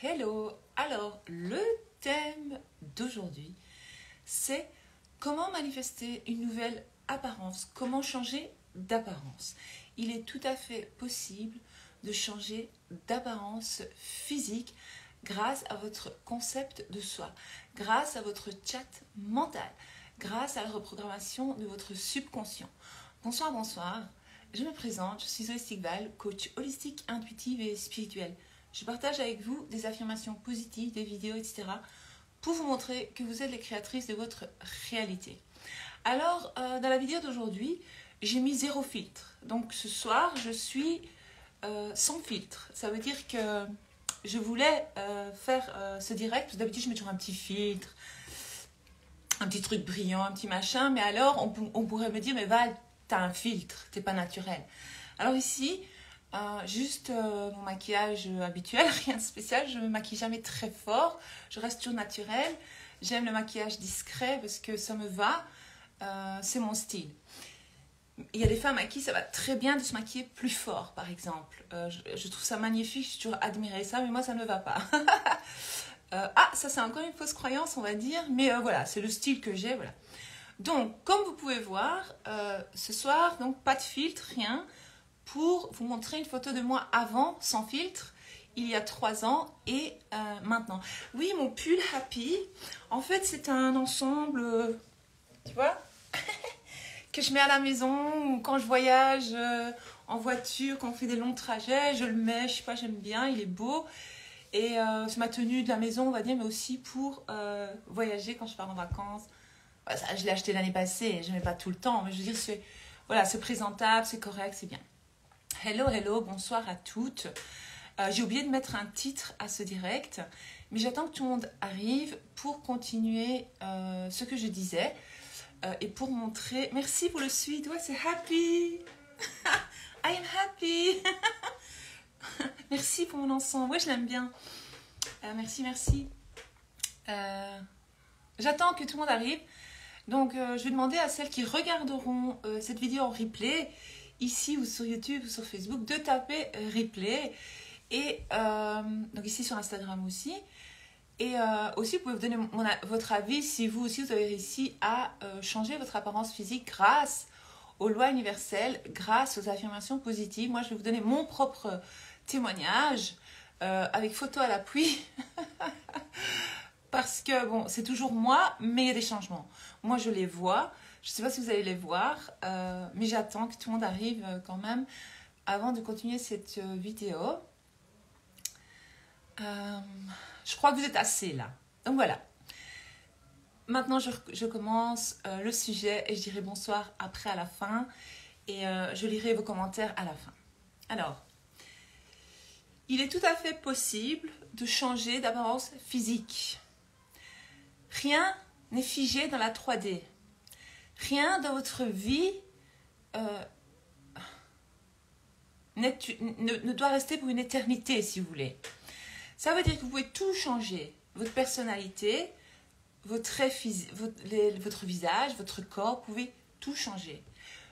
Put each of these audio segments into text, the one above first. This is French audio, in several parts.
Hello! Alors, le thème d'aujourd'hui, c'est comment manifester une nouvelle apparence, comment changer d'apparence. Il est tout à fait possible de changer d'apparence physique grâce à votre concept de soi, grâce à votre chat mental, grâce à la reprogrammation de votre subconscient. Bonsoir, bonsoir. Je me présente, je suis Zoé Stigval, coach holistique, intuitive et spirituelle. Je partage avec vous des affirmations positives, des vidéos, etc. pour vous montrer que vous êtes les créatrices de votre réalité. Alors, dans la vidéo d'aujourd'hui, j'ai mis 0 filtre. Donc ce soir, je suis sans filtre. Ça veut dire que je voulais faire ce direct, parce que d'habitude je mets toujours un petit filtre, un petit truc brillant, un petit machin, mais alors on pourrait me dire, mais Val, t'as un filtre, t'es pas naturel. Alors ici, juste mon maquillage habituel, rien de spécial, je me maquille jamais très fort, je reste toujours naturelle. J'aime le maquillage discret parce que ça me va, c'est mon style. Il y a des femmes à qui ça va très bien de se maquiller plus fort, par exemple. Je trouve ça magnifique, j'ai toujours admiré ça, mais moi ça ne me va pas. Ça c'est encore une fausse croyance, on va dire, mais voilà, c'est le style que j'ai, voilà. Donc, comme vous pouvez voir, ce soir, donc pas de filtre, rien, pour vous montrer une photo de moi avant, sans filtre, il y a 3 ans et maintenant. Oui, mon pull Happy, en fait, c'est un ensemble, tu vois, que je mets à la maison ou quand je voyage en voiture, quand on fait des longs trajets, je le mets, je sais pas, j'aime bien, il est beau. Et c'est ma tenue de la maison, on va dire, mais aussi pour voyager quand je pars en vacances. Ça, je l'ai acheté l'année passée, je ne mets pas tout le temps, mais je veux dire, c'est présentable, c'est correct, c'est bien. Hello, hello, bonsoir à toutes. J'ai oublié de mettre un titre à ce direct, mais j'attends que tout le monde arrive pour continuer ce que je disais et pour montrer... Merci pour le suite, ouais, c'est happy. I am happy. Merci pour mon ensemble, ouais, je l'aime bien. Merci, merci. J'attends que tout le monde arrive. Donc, je vais demander à celles qui regarderont cette vidéo en replay, ici ou sur YouTube ou sur Facebook, de taper replay. Et donc ici sur Instagram aussi. Et aussi, vous pouvez vous donner votre avis si vous aussi vous avez réussi à changer votre apparence physique grâce aux lois universelles, grâce aux affirmations positives. Moi, je vais vous donner mon propre témoignage avec photo à l'appui. Parce que, bon, c'est toujours moi, mais il y a des changements. Moi, je les vois. Je ne sais pas si vous allez les voir, mais j'attends que tout le monde arrive quand même avant de continuer cette vidéo. Je crois que vous êtes assez là. Donc, voilà. Maintenant, je commence le sujet et je dirai bonsoir après à la fin. Et je lirai vos commentaires à la fin. Alors, il est tout à fait possible de changer d'apparence physique. Rien n'est figé dans la 3D. Rien dans votre vie ne doit rester pour une éternité, si vous voulez. Ça veut dire que vous pouvez tout changer. Votre personnalité, votre visage, votre corps, vous pouvez tout changer.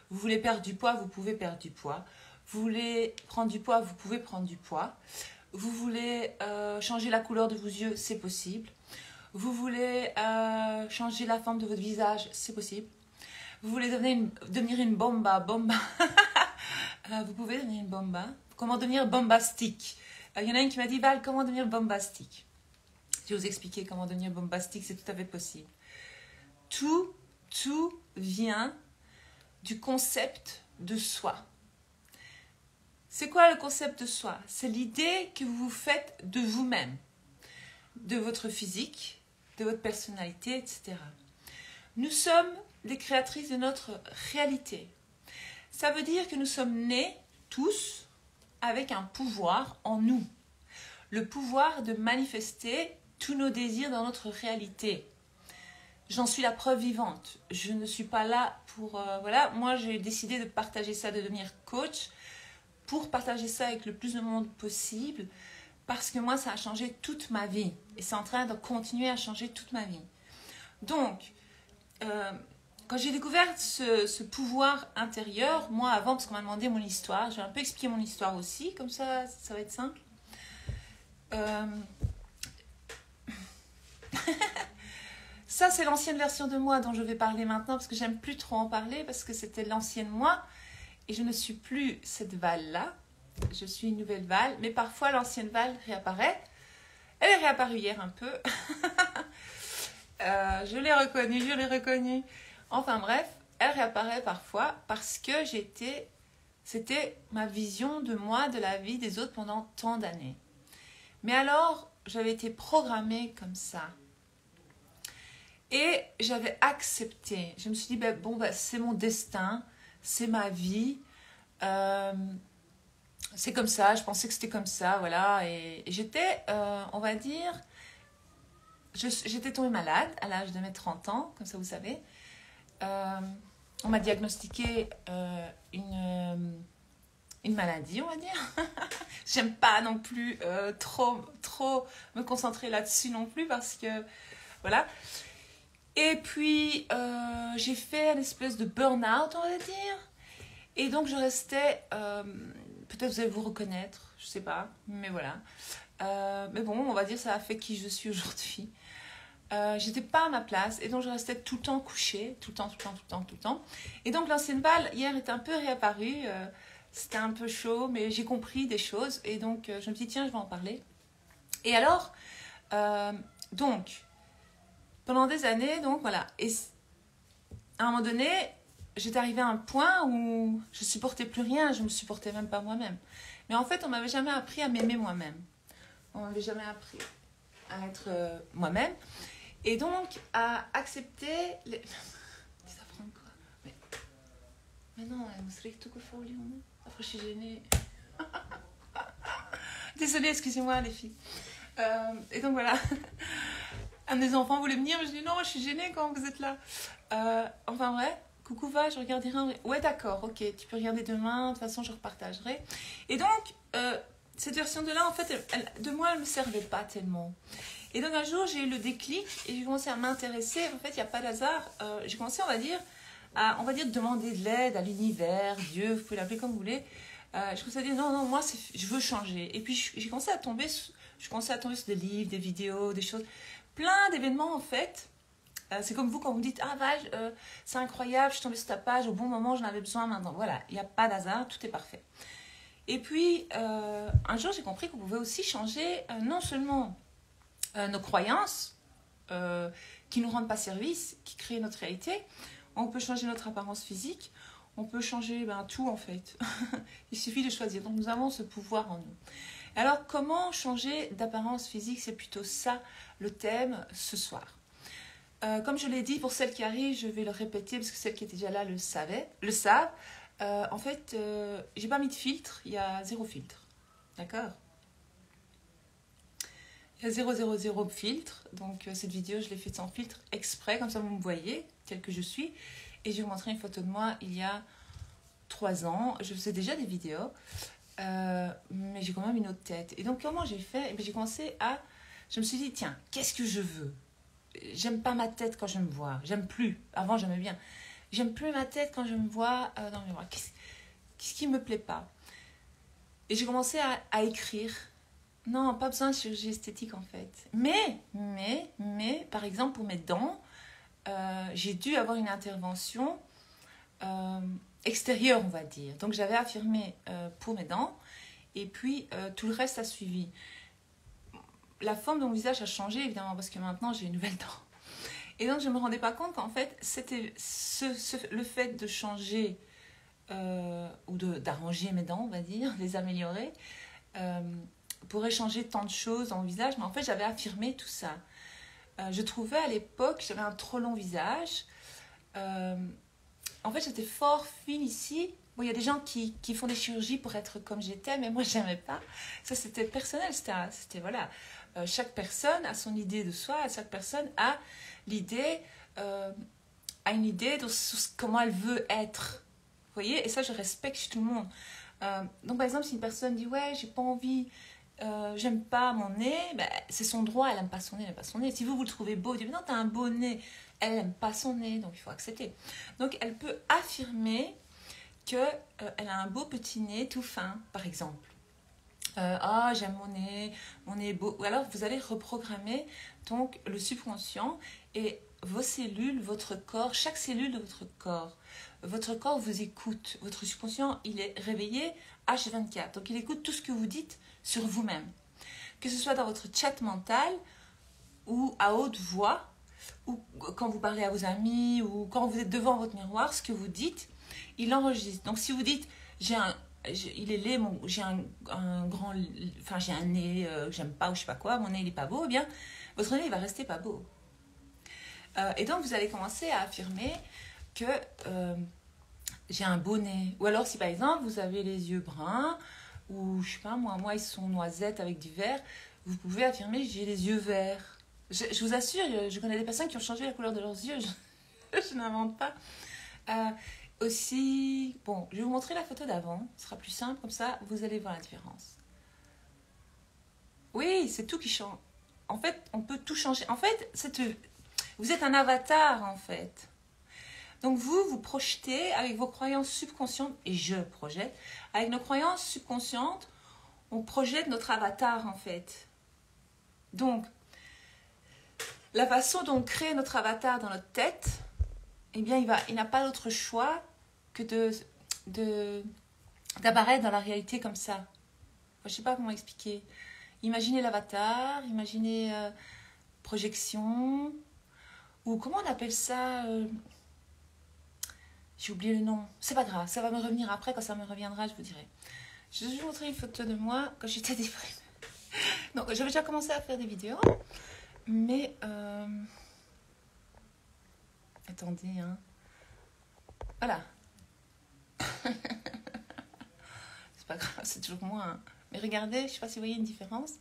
Vous voulez perdre du poids, vous pouvez perdre du poids. Vous voulez prendre du poids, vous pouvez prendre du poids. Vous voulez changer la couleur de vos yeux, c'est possible. Vous voulez changer la forme de votre visage, c'est possible. Vous voulez devenir une bomba. Vous pouvez devenir une bomba. Comment devenir bombastique? Il y en a une qui m'a dit, Val, comment devenir bombastique? Je vais vous expliquer comment devenir bombastique, c'est tout à fait possible. Tout vient du concept de soi. C'est quoi le concept de soi? C'est l'idée que vous vous faites de vous-même, de votre physique, de votre personnalité, etc. Nous sommes les créatrices de notre réalité. Ça veut dire que nous sommes nés tous avec un pouvoir en nous. Le pouvoir de manifester tous nos désirs dans notre réalité. J'en suis la preuve vivante. Je ne suis pas là pour... voilà, moi j'ai décidé de partager ça, de devenir coach, pour partager ça avec le plus de monde possible, parce que moi, ça a changé toute ma vie. Et c'est en train de continuer à changer toute ma vie. Donc, quand j'ai découvert ce pouvoir intérieur, moi avant, parce qu'on m'a demandé mon histoire, je vais un peu expliquer mon histoire aussi, comme ça va être simple. Ça, c'est l'ancienne version de moi dont je vais parler maintenant parce que j'aime plus trop en parler parce que c'était l'ancienne moi et je ne suis plus cette Val-là. Je suis une nouvelle Val, mais parfois l'ancienne Val réapparaît. Elle est réapparue hier un peu. Je l'ai reconnue. Enfin bref, elle réapparaît parfois parce que c'était ma vision de moi, de la vie des autres pendant tant d'années. Mais alors, j'avais été programmée comme ça. Et j'avais accepté. Je me suis dit, c'est mon destin, c'est ma vie. C'est comme ça, je pensais que c'était comme ça, voilà. Et j'étais, on va dire, j'étais tombée malade à l'âge de mes 30 ans, comme ça vous savez. On m'a diagnostiqué une maladie, on va dire. J'aime pas non plus trop me concentrer là-dessus non plus parce que, voilà. Et puis, j'ai fait une espèce de burn-out, on va dire. Et donc, je restais... peut-être vous allez vous reconnaître, je sais pas, mais voilà. Mais bon, on va dire ça a fait qui je suis aujourd'hui. J'étais pas à ma place et donc je restais tout le temps couchée, tout le temps. Et donc, l'ancienne Val, hier, est un peu réapparue. C'était un peu chaud, mais j'ai compris des choses. Et donc, je me suis dit, tiens, je vais en parler. Et alors, donc... Pendant des années, donc voilà. Et à un moment donné, j'étais arrivée à un point où je supportais plus rien, je me supportais même pas moi-même. Mais en fait, on m'avait jamais appris à m'aimer moi-même. On m'avait jamais appris à être moi-même. Et donc, à accepter les... Tu t'apprends quoi? Mais non, je serais tout que folie. Après, je suis gênée. Désolée, excusez-moi les filles. Et donc voilà. Un des enfants voulait venir, mais je dis non, je suis gênée quand vous êtes là. Enfin vrai, coucou va, je regarderai un... Ouais d'accord, ok, tu peux regarder demain, de toute façon je repartagerai. Et donc, cette version de là, en fait, de moi, elle ne me servait pas tellement. Et donc un jour, j'ai eu le déclic et j'ai commencé à m'intéresser. En fait, il n'y a pas d'hasard. J'ai commencé, on va dire, demander de l'aide à l'univers, Dieu, vous pouvez l'appeler comme vous voulez. Je commençais à dire non, moi, je veux changer. Et puis, j'ai commencé à tomber sur des livres, des vidéos, des choses... Plein d'événements en fait. C'est comme vous quand vous dites ah Val, c'est incroyable, je suis tombée sur ta page au bon moment, j'en avais besoin maintenant. Voilà, il n'y a pas d'hasard, tout est parfait. Et puis un jour j'ai compris qu'on pouvait aussi changer non seulement nos croyances qui nous rendent pas service, qui créent notre réalité. On peut changer notre apparence physique, on peut changer tout en fait. Il suffit de choisir. Donc nous avons ce pouvoir en nous. Alors, comment changer d'apparence physique? C'est plutôt ça le thème ce soir. Comme je l'ai dit, pour celles qui arrivent, je vais le répéter parce que celles qui étaient déjà là le savent. En fait, j'ai pas mis de filtre, il y a 0 filtre. D'accord? Il y a 0 filtre. Donc, cette vidéo, je l'ai faite sans filtre exprès, comme ça vous me voyez, tel que je suis. Et je vais vous montrer une photo de moi il y a 3 ans. Je faisais déjà des vidéos. Mais j'ai quand même une autre tête. Et donc, comment j'ai fait? J'ai commencé à... Je me suis dit, tiens, qu'est-ce que je veux? J'aime pas ma tête quand je me vois. J'aime plus. Avant, j'aimais bien. J'aime plus ma tête quand je me vois dans le miroir. Qu'est-ce qui me plaît pas? Et j'ai commencé à écrire. Non, pas besoin de chirurgie esthétique, en fait. Mais par exemple, pour mes dents, j'ai dû avoir une intervention... extérieur, on va dire. Donc, j'avais affirmé pour mes dents et puis tout le reste a suivi. La forme de mon visage a changé, évidemment, parce que maintenant, j'ai une nouvelle dent. Et donc, je ne me rendais pas compte qu'en fait, c'était le fait de changer ou d'arranger mes dents, on va dire, les améliorer, pourrait changer tant de choses dans mon visage. Mais en fait, j'avais affirmé tout ça. Je trouvais à l'époque que j'avais un trop long visage. En fait, j'étais fort fine ici. Bon, il y a des gens qui font des chirurgies pour être comme j'étais, mais moi, je n'aimais pas. Ça, c'était personnel. C'était voilà. Chaque personne a son idée de soi. Chaque personne a l'idée, une idée de comment elle veut être. Vous voyez? Et ça, je respecte chez tout le monde. Donc, par exemple, si une personne dit « Ouais, j'ai pas envie, j'aime pas mon nez », c'est son droit. Elle n'aime pas son nez, elle n'aime pas son nez. Si vous le trouvez beau, vous dites « Non, t'as un beau nez ». Elle n'aime pas son nez, donc il faut accepter. Donc, elle peut affirmer qu'elle a un beau petit nez tout fin, par exemple. Ah, j'aime mon nez est beau. Ou alors vous allez reprogrammer donc le subconscient et vos cellules, votre corps, chaque cellule de votre corps vous écoute. Votre subconscient, il est réveillé H24. Donc il écoute tout ce que vous dites sur vous-même. Que ce soit dans votre chat mental ou à haute voix, ou quand vous parlez à vos amis, ou quand vous êtes devant votre miroir, ce que vous dites, il enregistre. Donc si vous dites, il est laid, j'ai un grand, enfin j'ai un nez que j'aime pas ou je sais pas quoi, mon nez il est pas beau, eh bien votre nez il va rester pas beau. Et donc vous allez commencer à affirmer que j'ai un beau nez. Ou alors si par exemple vous avez les yeux bruns, ou je sais pas moi ils sont noisettes avec du vert, vous pouvez affirmer j'ai les yeux verts. Je vous assure, je connais des personnes qui ont changé la couleur de leurs yeux, je n'invente pas. Aussi, bon, je vais vous montrer la photo d'avant, ce sera plus simple, comme ça vous allez voir la différence. Oui, c'est tout qui change. En fait, on peut tout changer. En fait, vous êtes un avatar en fait. Donc vous projetez avec vos croyances subconscientes, et je projette, avec nos croyances subconscientes, on projette notre avatar en fait. Donc, la façon dont on crée notre avatar dans notre tête, eh bien il n'a pas d'autre choix que d'apparaître dans la réalité comme ça. Je ne sais pas comment expliquer. Imaginez l'avatar, imaginez projection, ou comment on appelle ça j'ai oublié le nom. C'est pas grave, ça va me revenir après, quand ça me reviendra, je vous dirai. Je vais vous montrer une photo de moi quand j'étais déprimée. Donc, j'avais déjà commencé à faire des vidéos, mais... Attendez, hein. Voilà. C'est pas grave, c'est toujours moi. Hein. Mais regardez, je sais pas si vous voyez une différence.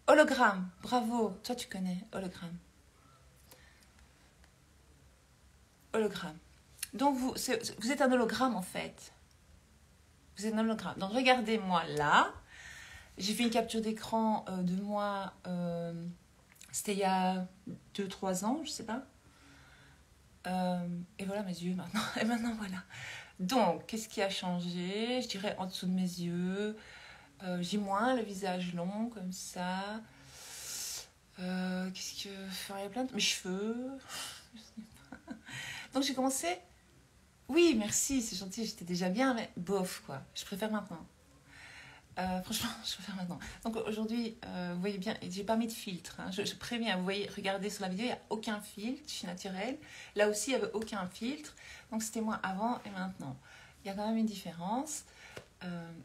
Hologramme, bravo. Toi, tu connais, hologramme. Hologramme. Donc, vous êtes un hologramme, en fait. Vous êtes un hologramme. Donc, regardez-moi là. J'ai fait une capture d'écran de moi. C'était il y a 2-3 ans, je sais pas. Et voilà mes yeux maintenant. Et maintenant, voilà. Donc, qu'est-ce qui a changé? Je dirais en dessous de mes yeux. J'ai moins le visage long, comme ça. Qu'est-ce que... Enfin, il y a plein de... Mes cheveux. Donc, j'ai commencé... Oui, merci, c'est gentil, j'étais déjà bien, mais bof, quoi. Je préfère maintenant. Franchement, je préfère maintenant. Donc, aujourd'hui, vous voyez bien, j'ai pas mis de filtre. Hein. Je préviens, vous voyez, regardez sur la vidéo, il n'y a aucun filtre, je suis naturelle. Là aussi, il n'y avait aucun filtre. Donc, c'était moi avant et maintenant. Il y a quand même une différence.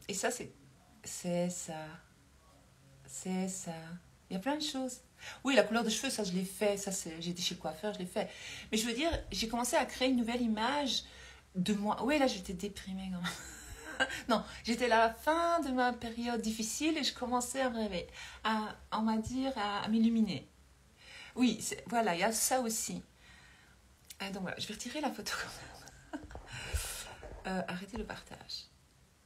Et ça, c'est ça. C'est ça. Il y a plein de choses. Oui, la couleur de cheveux, ça, je l'ai fait. Ça, j'ai été chez le coiffeur, je l'ai fait. Mais je veux dire, j'ai commencé à créer une nouvelle image de moi. Oui, là, j'étais déprimée quand même. Non, j'étais à la fin de ma période difficile et je commençais à me réveiller, on va dire, à m'illuminer. Oui, voilà, il y a ça aussi. Donc voilà, je vais retirer la photo quand même. Arrêtez le partage.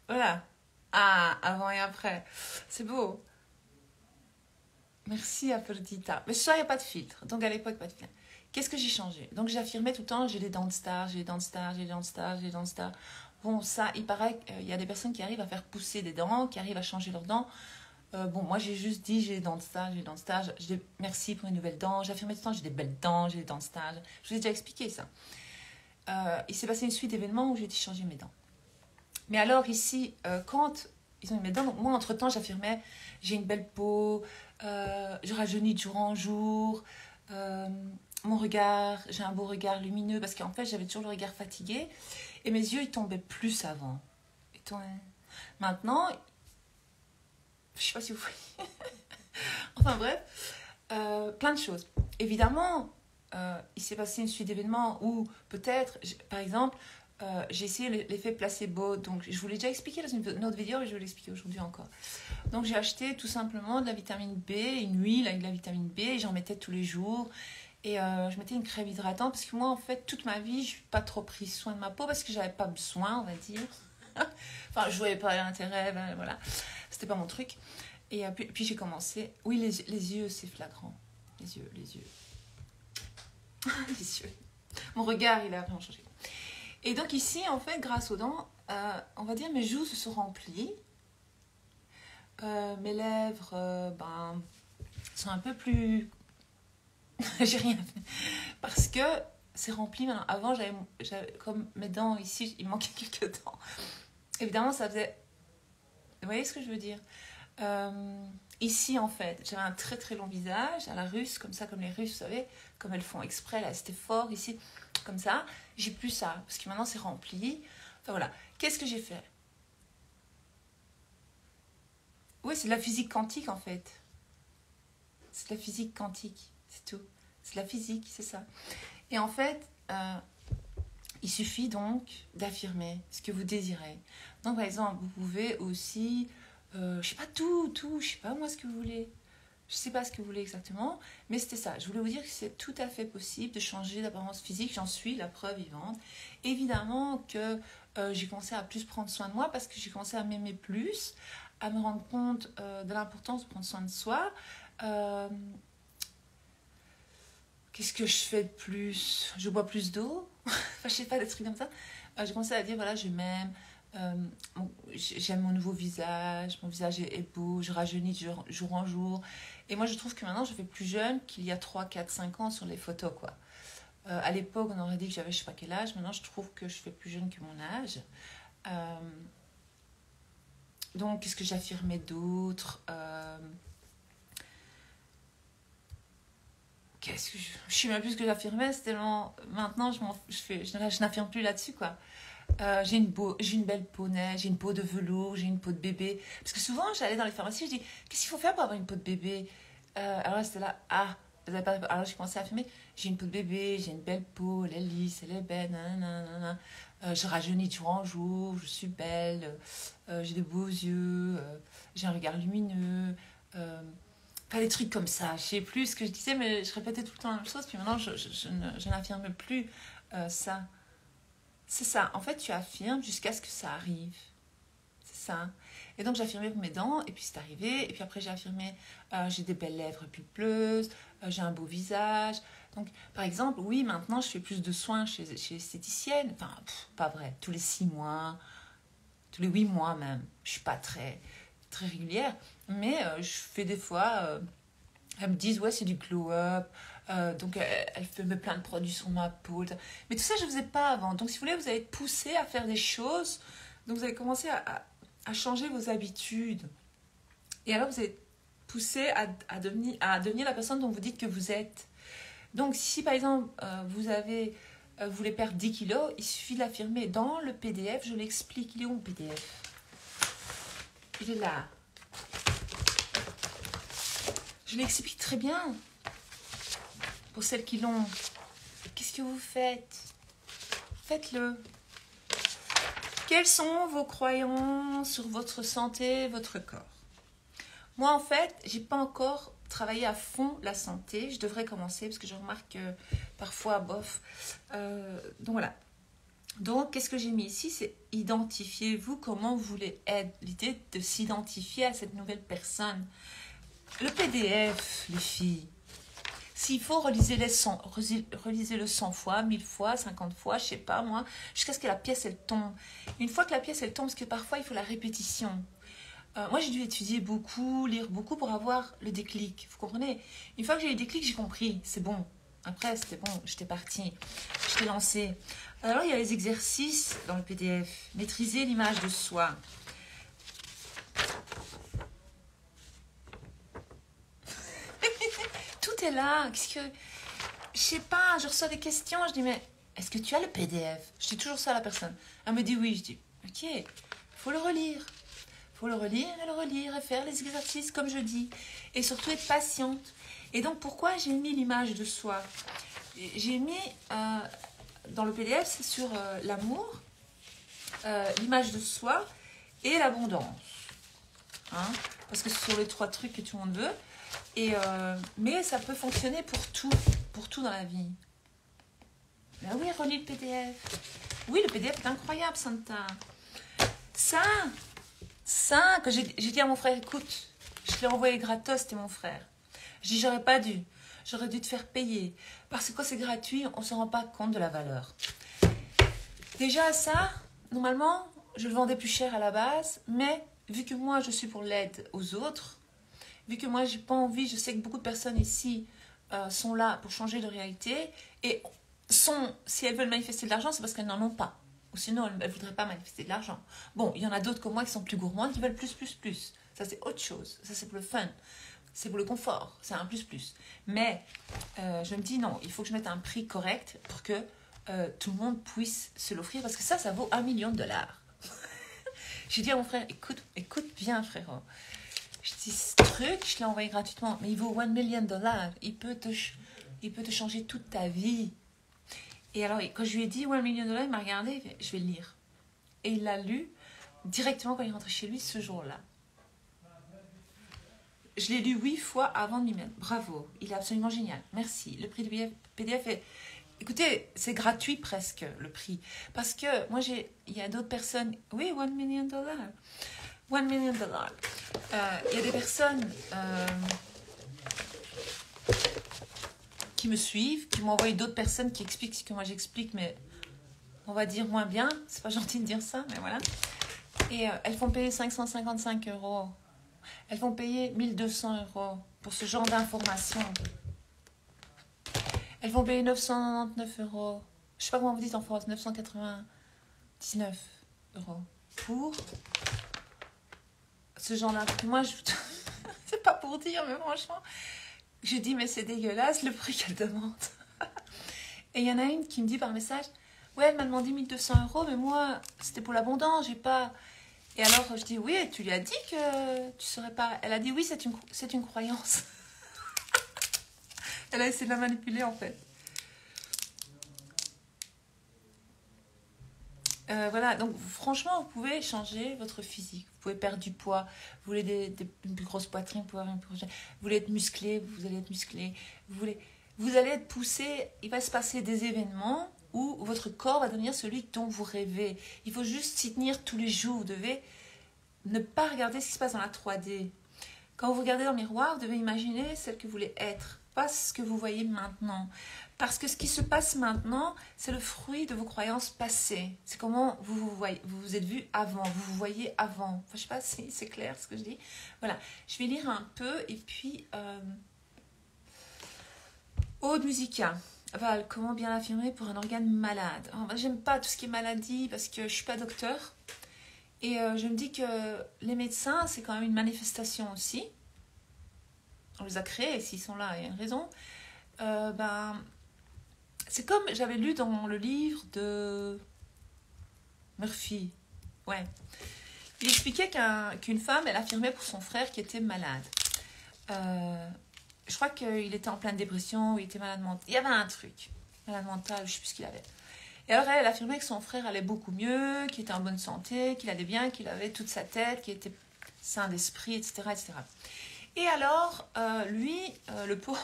Voilà. Ah, avant et après. C'est beau. Merci Aphrodita. Mais ça, il n'y a pas de filtre. Donc à l'époque, pas de filtre. Qu'est-ce que j'ai changé? Donc j'affirmais tout le temps, j'ai les dents de star, j'ai les dents de star, j'ai les dents de star, j'ai les dents de star. Bon, ça, il paraît qu'il y a des personnes qui arrivent à faire pousser des dents, qui arrivent à changer leurs dents. Bon, moi, j'ai juste dit, j'ai les dents de star, j'ai les dents de star. Merci pour une nouvelle dent. J'affirmais tout le temps, j'ai des belles dents, j'ai les dents de star. Je vous ai déjà expliqué ça. Il s'est passé une suite d'événements où j'ai dû changer mes dents. Mais alors ici, quand ils ont mis mes dents, donc moi, entre-temps, j'affirmais, j'ai une belle peau, je rajeunis de jour en jour, mon regard, j'ai un beau regard lumineux, parce qu'en fait, j'avais toujours le regard fatigué, et mes yeux, ils tombaient plus avant. Ils tombaient... Maintenant, je ne sais pas si vous voyez. Enfin bref, plein de choses. Évidemment, il s'est passé une suite d'événements où peut-être, par exemple, j'ai essayé l'effet placebo. Donc, je vous l'ai déjà expliqué dans une autre vidéo et je vais l'expliquer aujourd'hui encore. Donc, j'ai acheté tout simplement de la vitamine B, une huile avec de la vitamine B, et j'en mettais tous les jours. Et je mettais une crème hydratante parce que moi, en fait, toute ma vie, je n'ai pas trop pris soin de ma peau parce que je n'avais pas besoin, on va dire. Enfin, je ne voyais pas l'intérêt, ben, voilà. C'était pas mon truc. Et puis j'ai commencé. Oui, les yeux, c'est flagrant. Les yeux. Les yeux. Mon regard, il a vraiment changé. Et donc ici, en fait, grâce aux dents, on va dire mes joues se sont remplies. Mes lèvres sont un peu plus... J'ai rien fait. Parce que c'est rempli maintenant. Avant, j'avais comme mes dents ici, il manquait quelques dents. Évidemment, ça faisait... Vous voyez ce que je veux dire? Ici, en fait, j'avais un très très long visage, à la russe, comme ça, comme les Russes, vous savez, comme elles font exprès, là, c'était fort, ici, comme ça. J'ai plus ça, parce que maintenant, c'est rempli. Enfin, voilà. Qu'est-ce que j'ai fait? Oui, c'est de la physique quantique, en fait. C'est de la physique quantique, c'est tout. C'est de la physique, c'est ça. Et en fait, il suffit donc d'affirmer ce que vous désirez. Donc, par exemple, vous pouvez aussi, je sais pas, je sais pas moi ce que vous voulez. Je sais pas ce que vous voulez exactement, mais c'était ça. Je voulais vous dire que c'est tout à fait possible de changer d'apparence physique. J'en suis la preuve vivante. Évidemment que j'ai commencé à plus prendre soin de moi parce que j'ai commencé à m'aimer plus, à me rendre compte de l'importance de prendre soin de soi. Euh, Qu'est-ce que je fais de plus? Je bois plus d'eau. Enfin, je sais pas, des trucs comme ça. J'ai commencé à dire, voilà, je m'aime. euh, J'aime mon nouveau visage. Mon visage est beau. Je rajeunis jour en jour. Et moi, je trouve que maintenant, je fais plus jeune qu'il y a 3 4 5 ans sur les photos, quoi. À l'époque, on aurait dit que j'avais je sais pas quel âge. Maintenant, je trouve que je fais plus jeune que mon âge. Euh, donc, qu'est-ce que j'affirmais d'autre? Qu'est-ce que je sais même plus ce que j'affirmais, c'est tellement... Maintenant, je n'affirme plus là-dessus, quoi. J'ai une belle peau neige, j'ai une peau de velours, j'ai une peau de bébé. Parce que souvent, j'allais dans les pharmacies, je dis, qu'est-ce qu'il faut faire pour avoir une peau de bébé? Alors là, c'était là, vous avez pas... Alors j'ai commencé à affirmer, j'ai une peau de bébé, j'ai une belle peau, elle est lisse, elle est belle, nanana. Je rajeunis de jour en jour, je suis belle, j'ai de beaux yeux, j'ai un regard lumineux. Pas des trucs comme ça, je sais plus ce que je disais, mais je répétais tout le temps la même chose, puis maintenant je n'affirme plus ça. C'est ça, en fait tu affirmes jusqu'à ce que ça arrive. C'est ça. Et donc j'affirmais pour mes dents, et puis c'est arrivé, et puis après j'ai affirmé j'ai des belles lèvres pulpeuses, j'ai un beau visage. Donc par exemple, oui, maintenant je fais plus de soins chez l'esthéticienne, enfin pas vrai, tous les 6 mois, tous les 8 mois même. Je suis pas très régulière, mais je fais des fois, elles me disent ouais c'est du glow-up, donc elle met plein de produits sur ma peau, mais tout ça je ne faisais pas avant. Donc si vous voulez, vous allez être poussé à faire des choses, donc vous allez commencer à changer vos habitudes, et alors vous êtes poussé à devenir la personne dont vous dites que vous êtes. Donc si par exemple vous voulez perdre 10 kilos, il suffit de l'affirmer. Dans le PDF, je l'explique. Il est où le PDF? Il est là. Je l'explique très bien. Pour celles qui l'ont. Qu'est-ce que vous faites? Faites-le. Quelles sont vos croyances sur votre santé, votre corps? Moi, en fait, j'ai pas encore travaillé à fond la santé. Je devrais commencer parce que je remarque que parfois, bof. Donc voilà. Donc, qu'est-ce que j'ai mis ici? C'est identifiez-vous comment vous voulez être. L'idée de s'identifier à cette nouvelle personne. Le PDF, les filles, s'il faut, relisez-le 100 fois, 1000 fois, 50 fois, je sais pas moi, jusqu'à ce que la pièce, elle tombe. Une fois que la pièce, elle tombe, parce que parfois, il faut la répétition. Moi, j'ai dû étudier beaucoup, lire beaucoup pour avoir le déclic. Vous comprenez? Une fois que j'ai eu le déclic, j'ai compris. C'est bon. Après, c'était bon. J'étais partie. J'étais lancée. Alors, il y a les exercices dans le PDF. Maîtriser l'image de soi. Tout est là. Qu'est-ce que... Je sais pas. Je reçois des questions. Je dis, mais est-ce que tu as le PDF? Je dis toujours ça à la personne. Elle me dit oui. Je dis, ok. Il faut le relire. Il faut le relire et faire les exercices comme je dis. Et surtout être patiente. Et donc, pourquoi j'ai mis l'image de soi? J'ai mis dans le PDF, c'est sur l'amour, l'image de soi et l'abondance. Hein? Parce que ce sont les 3 trucs que tout le monde veut. Mais ça peut fonctionner pour tout dans la vie. Ben oui, relis le PDF. Oui, le PDF est incroyable, Santa. Ça, que j'ai dit à mon frère, écoute, je te l'ai envoyé gratos, c'était mon frère. Je dis, j'aurais pas dû. J'aurais dû te faire payer. Parce que quand c'est gratuit, on ne se rend pas compte de la valeur. Déjà, ça, normalement, je le vendais plus cher à la base, mais vu que moi, je suis pour l'aide aux autres, vu que moi, j'ai pas envie, je sais que beaucoup de personnes ici sont là pour changer de réalité et si elles veulent manifester de l'argent, c'est parce qu'elles n'en ont pas. Ou sinon, elles ne voudraient pas manifester de l'argent. Bon, il y en a d'autres comme moi qui sont plus gourmandes, qui veulent plus, plus, plus. Ça, c'est autre chose. Ça, c'est pour le fun. C'est pour le confort. C'est un plus, plus. Mais je me dis, non, il faut que je mette un prix correct pour que tout le monde puisse se l'offrir. Parce que ça vaut $1 million. J'ai dit à mon frère, écoute bien, frérot. Je dis, ce truc, je l'ai envoyé gratuitement, mais il vaut $1 million. Il peut te changer toute ta vie. Et alors, quand je lui ai dit $1 million, il m'a regardé, il fait, je vais le lire. Et il l'a lu directement quand il est rentré chez lui ce jour-là. Je l'ai lu 8 fois avant de m'y mettre. Bravo, il est absolument génial. Merci. Le prix du PDF est... Écoutez, c'est gratuit presque, le prix. Parce que moi, il y a d'autres personnes... Oui, $1 million. $1 million. Il y a des personnes qui me suivent, qui m'ont envoyé d'autres personnes qui expliquent ce que moi j'explique, mais on va dire moins bien. C'est pas gentil de dire ça, mais voilà. Et elles font payer 555 €. Elles vont payer 1 200 € pour ce genre d'informations. Elles vont payer 999 €. Je sais pas comment vous dites en France, 999 € pour ce genre-là. Moi, c'est pas pour dire, mais franchement, je dis, mais c'est dégueulasse le prix qu'elle demande. Et il y en a une qui me dit par message, ouais, elle m'a demandé 1 200 €, mais moi, c'était pour l'abondance, j'ai pas... Et alors, je dis, oui, tu lui as dit que tu serais pas... Elle a dit, oui, c'est une croyance. Elle a essayé de la manipuler, en fait. Voilà, donc franchement, vous pouvez changer votre physique. Vous pouvez perdre du poids. Vous voulez une plus grosse poitrine, vous pouvez avoir une plus grosse... Vous voulez être musclé, vous allez être musclé. Vous allez être poussé. Il va se passer des événements où votre corps va devenir celui dont vous rêvez. Il faut juste s'y tenir tous les jours. Vous devez ne pas regarder ce qui se passe dans la 3D. Quand vous regardez dans le miroir, vous devez imaginer celle que vous voulez être, pas ce que vous voyez maintenant. Parce que ce qui se passe maintenant, c'est le fruit de vos croyances passées. C'est comment vous vous êtes vu avant, vous vous voyez avant. Enfin, je ne sais pas si c'est clair ce que je dis. Voilà, je vais lire un peu et puis... Aude Musica. Val, comment bien l'affirmer pour un organe malade? J'aime pas tout ce qui est maladie parce que je ne suis pas docteur. Et je me dis que les médecins, c'est quand même une manifestation aussi. On les a créés, s'ils sont là, il y a une raison. C'est comme j'avais lu dans le livre de Murphy. Ouais. Il expliquait qu'une femme, elle affirmait pour son frère qui était malade. Je crois qu'il était en pleine dépression, il était malade mental. Il y avait un truc, malade mental, je ne sais plus ce qu'il avait. Et alors elle affirmait que son frère allait beaucoup mieux, qu'il était en bonne santé, qu'il allait bien, qu'il avait toute sa tête, qu'il était sain d'esprit, etc., etc. Et alors, lui, le pauvre,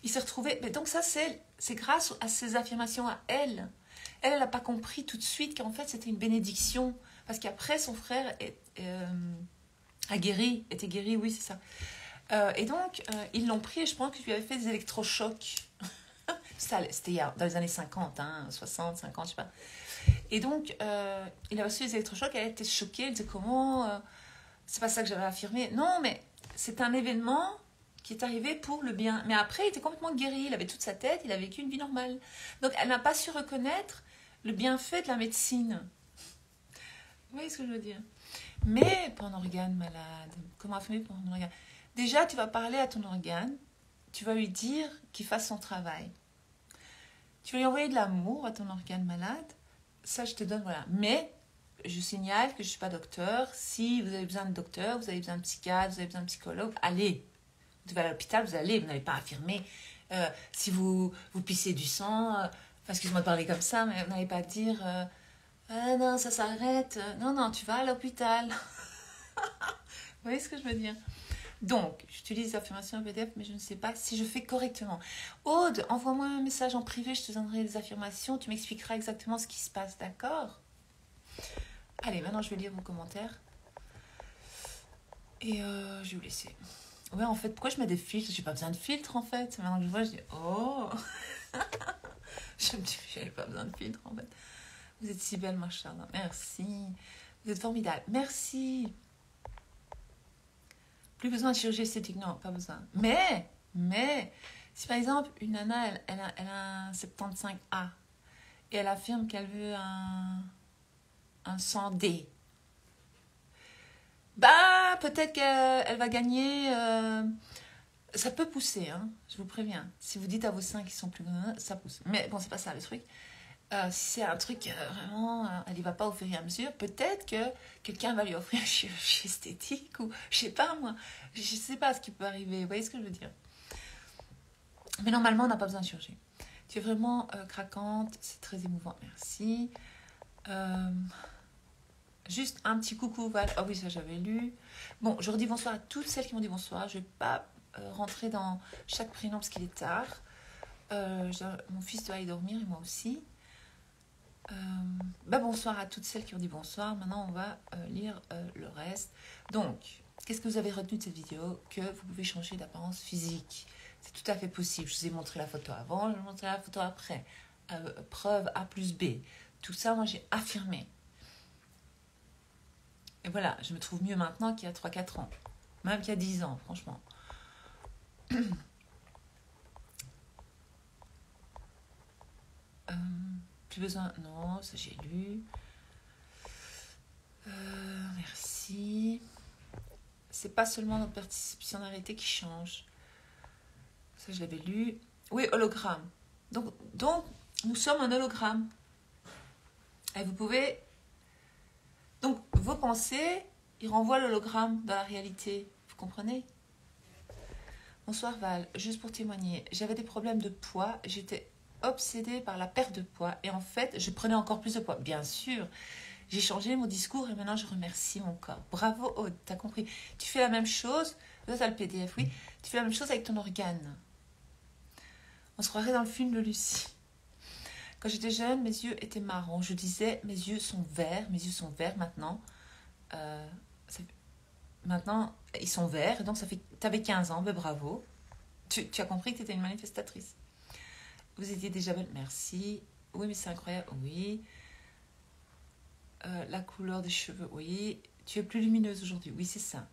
il s'est retrouvé... Mais donc ça, c'est grâce à ses affirmations à elle. Elle n'a pas compris tout de suite qu'en fait, c'était une bénédiction. Parce qu'après, son frère était guéri, oui, c'est ça. Et donc, ils l'ont pris et je pense qu'il lui avait fait des électrochocs. C'était dans les années 50, 60, 50, je sais pas. Et donc, il a reçu des électrochocs, elle était choquée, elle disait comment... c'est pas ça que j'avais affirmé. Non, mais c'est un événement qui est arrivé pour le bien. Mais après, il était complètement guéri, il avait toute sa tête, il a vécu une vie normale. Donc, elle n'a pas su reconnaître le bienfait de la médecine. Vous voyez ce que je veux dire? Mais pour un organe malade, comment affirmer pour un organe? Déjà, tu vas parler à ton organe, tu vas lui dire qu'il fasse son travail. Tu vas lui envoyer de l'amour à ton organe malade. Ça, je te donne, voilà. Mais, je signale que je ne suis pas docteur. Si vous avez besoin de docteur, vous avez besoin de psychiatre, vous avez besoin de psychologue, allez. Vous devez aller à l'hôpital, vous allez. Vous n'allez pas affirmer. Si vous pissez du sang, excuse-moi de parler comme ça, mais vous n'allez pas dire ah non, ça s'arrête. Non, tu vas à l'hôpital. Vous voyez ce que je veux dire? Donc, j'utilise les affirmations en PDF, mais je ne sais pas si je fais correctement. Aude, envoie-moi un message en privé, je te donnerai les affirmations, tu m'expliqueras exactement ce qui se passe, d'accord? Allez, maintenant je vais lire vos commentaires. Et je vais vous laisser. Ouais, en fait, pourquoi je mets des filtres? J'ai pas besoin de filtres, en fait. Maintenant que je vois, je dis, oh. Je me dis, j'avais pas besoin de filtres, en fait. Vous êtes si belle, machallah. Merci. Vous êtes formidable. Merci. Plus besoin de chirurgie esthétique, non, pas besoin. Mais, si par exemple, une nana, elle a un 75A et elle affirme qu'elle veut un 100D, bah, peut-être qu'elle va gagner. Ça peut pousser, hein, je vous préviens. Si vous dites à vos seins qui sont plus grands, ça pousse. Mais bon, c'est pas ça le truc. Si c'est un truc vraiment, elle y va pas au fur et à mesure, peut-être que quelqu'un va lui offrir une chirurgie esthétique ou je sais pas moi. Je sais pas ce qui peut arriver. Vous voyez ce que je veux dire? Mais normalement, on n'a pas besoin de chirurgie. Tu es vraiment craquante, c'est très émouvant, merci. Juste un petit coucou Val. Ah oui, ça j'avais lu. Bon, je redis bonsoir à toutes celles qui m'ont dit bonsoir. Je vais pas rentrer dans chaque prénom parce qu'il est tard. Mon fils doit aller dormir et moi aussi. Bonsoir à toutes celles qui ont dit bonsoir. Maintenant, on va lire le reste. Donc, qu'est-ce que vous avez retenu de cette vidéo? Que vous pouvez changer d'apparence physique. C'est tout à fait possible. Je vous ai montré la photo avant, je vous ai montré la photo après. Preuve A plus B. Tout ça, moi, j'ai affirmé. Et voilà, je me trouve mieux maintenant qu'il y a 3-4 ans. Même qu'il y a 10 ans, franchement. Plus besoin... Non, ça j'ai lu. Merci. C'est pas seulement notre perceptionnalité qui change. Ça, je l'avais lu. Oui, hologramme. Donc, nous sommes un hologramme. Et vous pouvez... Donc, vos pensées, ils renvoient l'hologramme dans la réalité. Vous comprenez? Bonsoir Val, juste pour témoigner. J'avais des problèmes de poids. J'étais obsédée par la perte de poids. Et en fait, je prenais encore plus de poids. Bien sûr, j'ai changé mon discours et maintenant, je remercie mon corps. Bravo Aude, t'as compris. Tu fais la même chose. Là, t'as le PDF, oui. Tu fais la même chose avec ton organe. On se croirait dans le film de Lucie. Quand j'étais jeune, mes yeux étaient marrons. Je disais, mes yeux sont verts maintenant. Maintenant, ils sont verts. Donc, ça fait que tu avais 15 ans. Ben, bravo. Tu as compris que tu étais une manifestatrice. Vous étiez déjà belle. Merci. Oui, mais c'est incroyable. Oui. La couleur des cheveux. Oui. Tu es plus lumineuse aujourd'hui. Oui, c'est ça.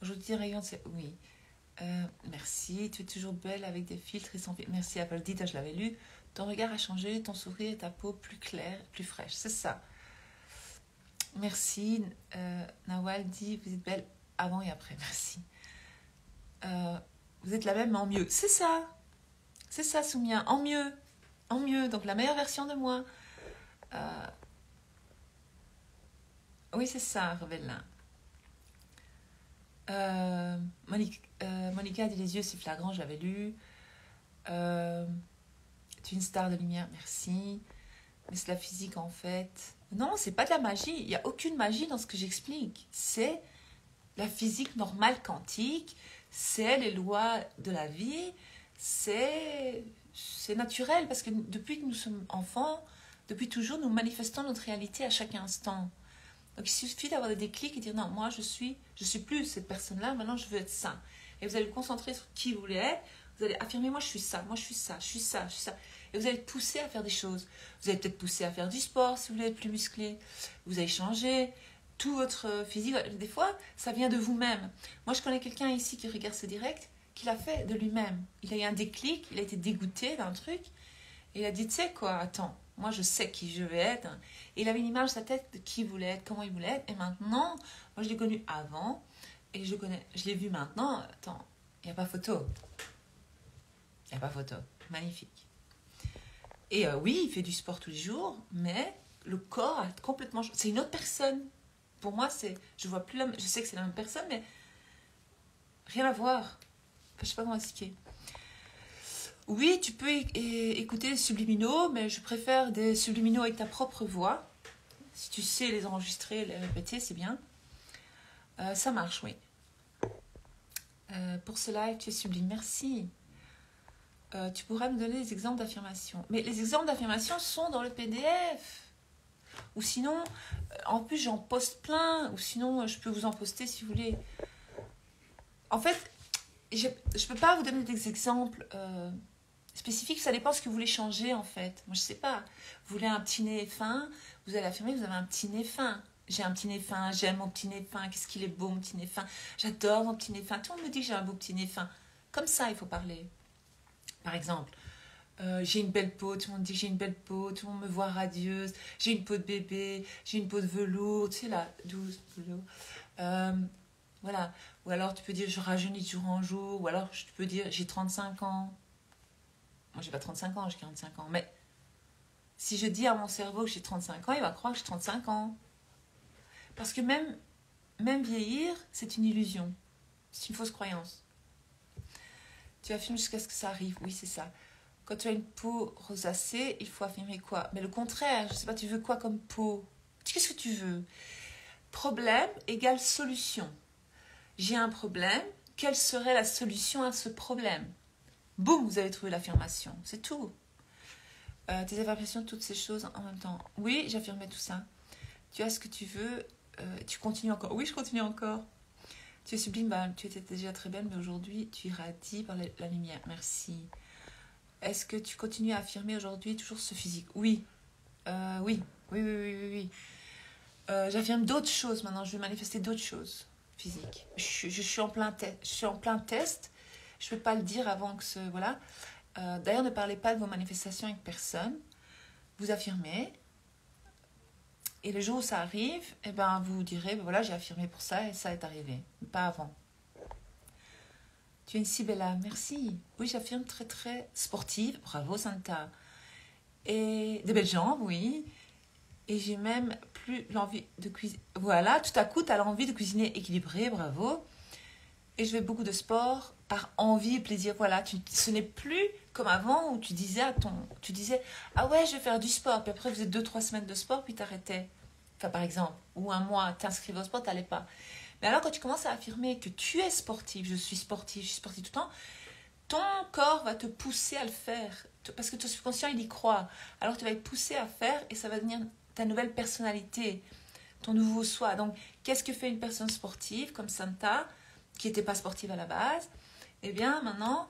Aujourd'hui, rayonne, c'est... Oui. Merci. Tu es toujours belle avec des filtres et sans filtre. Merci, Aphrodite. Je l'avais lu. Ton regard a changé, ton sourire et ta peau plus claire, plus fraîche. C'est ça. Merci. Nawal dit, vous êtes belle avant et après. Merci. Vous êtes la même, mais en mieux. C'est ça. C'est ça, Soumia. En mieux. En mieux. Donc, la meilleure version de moi. Oui, c'est ça, Ravella. Monica dit, les yeux, c'est flagrant, j'avais lu. Tu es une star de lumière, merci. Mais c'est la physique en fait. Non, c'est pas de la magie. Il n'y a aucune magie dans ce que j'explique. C'est la physique normale quantique. C'est les lois de la vie. C'est naturel parce que depuis que nous sommes enfants, depuis toujours, nous manifestons notre réalité à chaque instant. Donc il suffit d'avoir des déclics et dire non, moi je suis plus cette personne-là. Maintenant, je veux être ça. Et vous allez vous concentrer sur qui vous voulez être. Vous allez affirmer, moi je suis ça, moi je suis ça, je suis ça, je suis ça. Et vous allez être poussé à faire des choses. Vous allez peut-être pousser à faire du sport si vous voulez être plus musclé. Vous allez changer tout votre physique. Des fois, ça vient de vous-même. Moi, je connais quelqu'un ici qui regarde ce direct, qui l'a fait de lui-même. Il a eu un déclic, il a été dégoûté d'un truc. Et il a dit, tu sais quoi, attends, moi je sais qui je vais être. Et il avait une image dans sa tête de qui il voulait être, comment il voulait être. Et maintenant, moi je l'ai connu avant. Et je l'ai vu maintenant. Attends, il n'y a pas photo. Il n'y a pas photo. Magnifique. Et oui, il fait du sport tous les jours, mais le corps a complètement changé. C'est une autre personne. Pour moi, je vois plus je sais que c'est la même personne, mais rien à voir. Enfin, je sais pas comment expliquer. Oui, tu peux écouter des subliminaux, mais je préfère des subliminaux avec ta propre voix. Si tu sais les enregistrer, les répéter, c'est bien. Ça marche, oui. Pour ce live, tu es sublime. Merci. Tu pourras me donner des exemples d'affirmations. Mais les exemples d'affirmations sont dans le PDF. Ou sinon, en plus, j'en poste plein. Ou sinon, je peux vous en poster si vous voulez. En fait, je ne peux pas vous donner des exemples spécifiques. Ça dépend de ce que vous voulez changer, en fait. Moi, je ne sais pas. Vous voulez un petit nez fin, vous allez affirmer que vous avez un petit nez fin. j'ai un petit nez fin, j'aime mon petit nez fin, qu'est-ce qu'il est beau mon petit nez fin, j'adore mon petit nez fin, tout le monde me dit que j'ai un beau petit nez fin. Comme ça, il faut parler. Par exemple, j'ai une belle peau, tout le monde dit que j'ai une belle peau, tout le monde me voit radieuse, j'ai une peau de bébé, j'ai une peau de velours, tu sais là, douce, velours. Voilà. Ou alors tu peux dire je rajeunis de jour en jour, ou alors tu peux dire j'ai 35 ans. Moi j'ai pas 35 ans, j'ai 45 ans, mais si je dis à mon cerveau que j'ai 35 ans, il va croire que j'ai 35 ans. Parce que même vieillir, c'est une illusion. C'est une fausse croyance. Tu affirmes jusqu'à ce que ça arrive. Oui, c'est ça. Quand tu as une peau rosacée, il faut affirmer quoi? Mais le contraire, je ne sais pas, tu veux quoi comme peau? Qu'est-ce que tu veux? Problème égale solution. J'ai un problème, quelle serait la solution à ce problème? Boum, vous avez trouvé l'affirmation. C'est tout. Tes affirmations, toutes ces choses en même temps. Oui, j'affirmais tout ça. Tu as ce que tu veux, tu continues encore. Oui, je continue encore. Tu es sublime, bah, tu étais déjà très belle, mais aujourd'hui, tu irradies par la lumière. Merci. Est-ce que tu continues à affirmer aujourd'hui toujours ce physique? Oui. Oui. J'affirme d'autres choses maintenant. Je vais manifester d'autres choses physiques. Je suis en plein test. Je suis en plein test. Je ne peux pas le dire avant que ce... Voilà. D'ailleurs, ne parlez pas de vos manifestations avec personne. Vous affirmez. Et le jour où ça arrive, eh ben, vous direz, ben voilà, j'ai affirmé pour ça et ça est arrivé. Mais pas avant. Tu es une si belle âme, merci. Oui, j'affirme très très sportive. Bravo Santa. Et des belles jambes, oui. Et j'ai même plus l'envie de cuisiner. Voilà, tout à coup, tu as l'envie de cuisiner équilibré, bravo. Et je fais beaucoup de sport par envie et plaisir. Voilà, ce n'est plus comme avant où tu disais, ah ouais, je vais faire du sport. Puis après, vous faisais 2-3 semaines de sport, puis t'arrêtais. Enfin, par exemple, ou un mois, t'inscrivais au sport, t'allais pas. Mais alors, quand tu commences à affirmer que tu es sportif, je suis sportif tout le temps, ton corps va te pousser à le faire. Parce que ton subconscient, il y croit. Alors, tu vas être poussé à faire et ça va devenir ta nouvelle personnalité, ton nouveau soi. Donc, qu'est-ce que fait une personne sportive comme Santa, qui n'était pas sportive à la base? Eh bien, maintenant,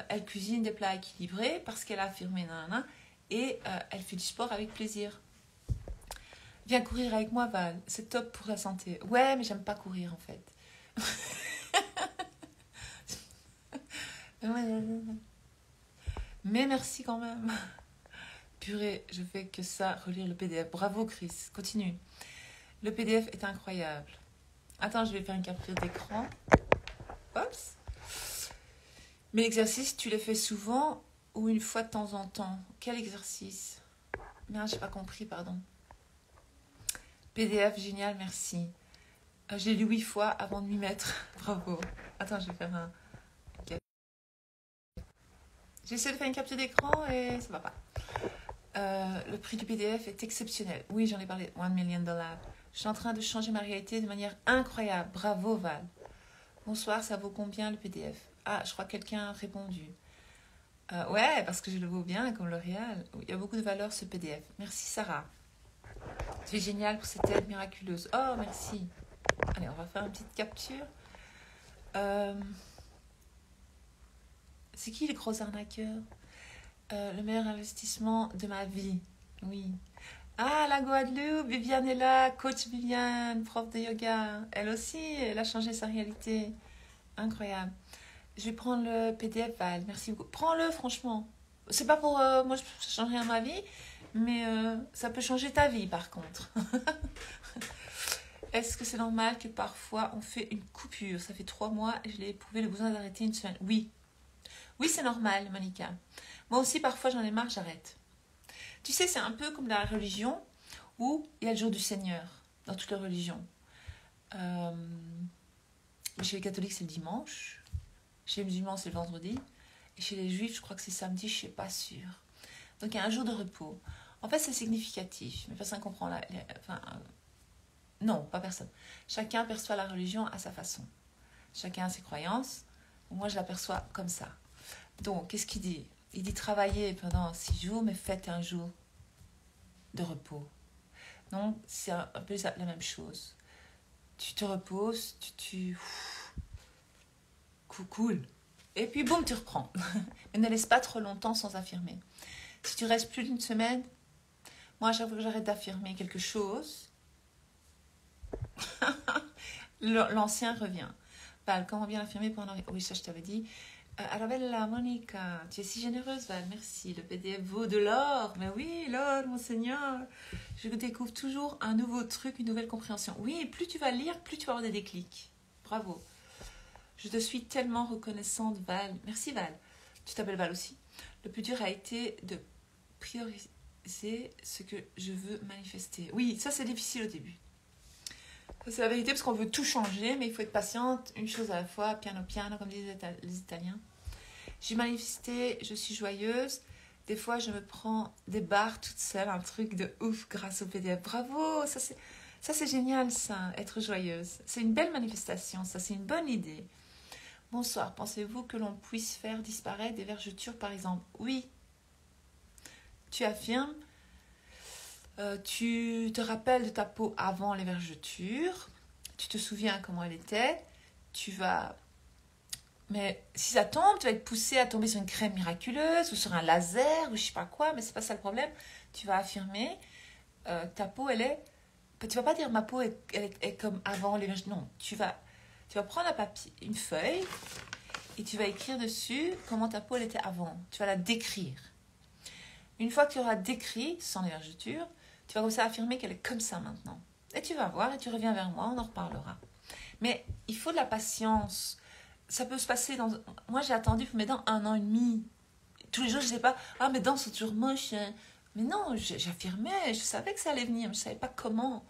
elle cuisine des plats équilibrés parce qu'elle a affirmé nanana, et elle fait du sport avec plaisir. Viens courir avec moi, Val. C'est top pour la santé. Ouais, mais j'aime pas courir, en fait. Mais merci quand même. Purée, je fais que ça, relire le PDF. Bravo, Chris. Continue. Le PDF est incroyable. Attends, je vais faire une capture d'écran. Oups. Mais l'exercice, tu les fais souvent ou une fois de temps en temps? Quel exercice? Merde, j'ai pas compris, pardon. PDF, génial, merci. J'ai lu 8 fois avant de m'y mettre. Bravo. Attends, je vais faire un... J'essaie de faire une capture d'écran et ça va pas. Le prix du PDF est exceptionnel. Oui, j'en ai parlé. $1 million. Je suis en train de changer ma réalité de manière incroyable. Bravo, Val. Bonsoir, ça vaut combien le PDF? Ah, je crois que quelqu'un a répondu. Ouais, parce que je le vaux bien comme L'Oréal. Il y a beaucoup de valeur ce PDF. Merci, Sarah. Tu es génial pour cette aide miraculeuse. Oh, merci. Allez, on va faire une petite capture. C'est qui les gros arnaqueurs? Le meilleur investissement de ma vie. Oui. Ah, la Guadeloupe, Viviane est là. Coach Viviane, prof de yoga. Elle aussi, elle a changé sa réalité. Incroyable. Je vais prendre le PDF, Val. Merci beaucoup. Prends-le, franchement. C'est pas pour... moi, ça ne change rien à ma vie. Mais ça peut changer ta vie, par contre. Est-ce que c'est normal que parfois on fait une coupure? Ça fait 3 mois et je l'ai éprouvé le besoin d'arrêter une semaine. Oui. Oui, c'est normal, Monica. Moi aussi, parfois, j'en ai marre, j'arrête. Tu sais, c'est un peu comme la religion où il y a le jour du Seigneur dans toutes les religions. Chez les catholiques, c'est le dimanche. Chez les musulmans, c'est le vendredi. Et chez les juifs, je crois que c'est samedi, je ne suis pas sûre. Donc, il y a un jour de repos. En fait, c'est significatif. Mais personne ne comprend non, pas personne. Chacun perçoit la religion à sa façon. Chacun a ses croyances. Moi, je l'aperçois comme ça. Donc, qu'est-ce qu'il dit? Il dit travailler pendant 6 jours, mais faites un jour de repos. Donc, c'est un peu la même chose. Tu te reposes, cool. Et puis, boum, tu reprends. Mais ne laisse pas trop longtemps sans affirmer. Si tu restes plus d'une semaine, moi, à chaque fois que j'arrête d'affirmer quelque chose, L'ancien revient. Val, comment bien l'affirmer pour un... Oui, ça je t'avais dit. Arabella, Monica, tu es si généreuse, Val, merci. Le PDF vaut de l'or. Mais oui, l'or, mon Seigneur. Je découvre toujours un nouveau truc, une nouvelle compréhension. Oui, plus tu vas lire, plus tu vas avoir des déclics. Bravo. Je te suis tellement reconnaissante, Val. Merci, Val. Tu t'appelles Val aussi. Le plus dur a été de prioriser ce que je veux manifester. Oui, ça c'est difficile au début. Ça c'est la vérité parce qu'on veut tout changer, mais il faut être patiente, une chose à la fois, piano piano, comme disent les Italiens. J'ai manifesté, je suis joyeuse. Des fois, je me prends des barres toute seule, un truc de ouf grâce au PDF. Bravo, ça c'est génial, ça, être joyeuse. C'est une belle manifestation, ça c'est une bonne idée. Bonsoir, pensez-vous que l'on puisse faire disparaître des vergetures, par exemple? Oui. Tu affirmes, tu te rappelles de ta peau avant les vergetures, tu te souviens comment elle était, tu vas... Mais si ça tombe, tu vas être poussé à tomber sur une crème miraculeuse ou sur un laser ou je sais pas quoi, mais c'est pas ça le problème. Tu vas affirmer, ta peau, elle est... Tu vas pas dire ma peau est comme avant les vergetures. Non, tu vas prendre un papier, une feuille, et tu vas écrire dessus comment ta peau elle était avant. Tu vas la décrire. Une fois que tu auras décrit, sans les vergetures, tu vas commencer à affirmer qu'elle est comme ça maintenant. Et tu vas voir et tu reviens vers moi, on en reparlera. Mais il faut de la patience. Ça peut se passer dans... Moi, j'ai attendu pour mes dents 1 an et demi. Tous les jours, je ne sais pas, ah, mes dents sont toujours moches. Mais non, j'affirmais, je savais que ça allait venir, mais je ne savais pas comment.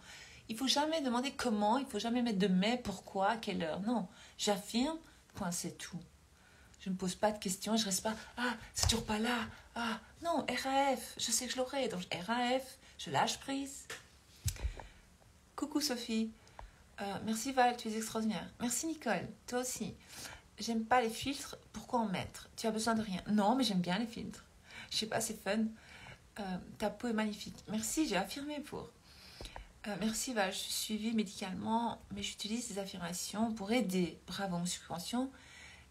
Il ne faut jamais demander comment, il ne faut jamais mettre de mais, pourquoi, à quelle heure. Non, j'affirme, point, c'est tout. Je ne me pose pas de questions, je ne reste pas, ah, c'est toujours pas là. Ah, non, RAF, je sais que je l'aurai. Donc, RAF, je lâche prise. Coucou Sophie. Merci Val, tu es extraordinaire. Merci Nicole, toi aussi. J'aime pas les filtres, pourquoi en mettre? Tu as besoin de rien? Non, mais j'aime bien les filtres. Je sais pas, c'est fun. Ta peau est magnifique. Merci, j'ai affirmé pour. Merci Val, je suis suivie médicalement, mais j'utilise des affirmations pour aider. Bravo, mon subvention.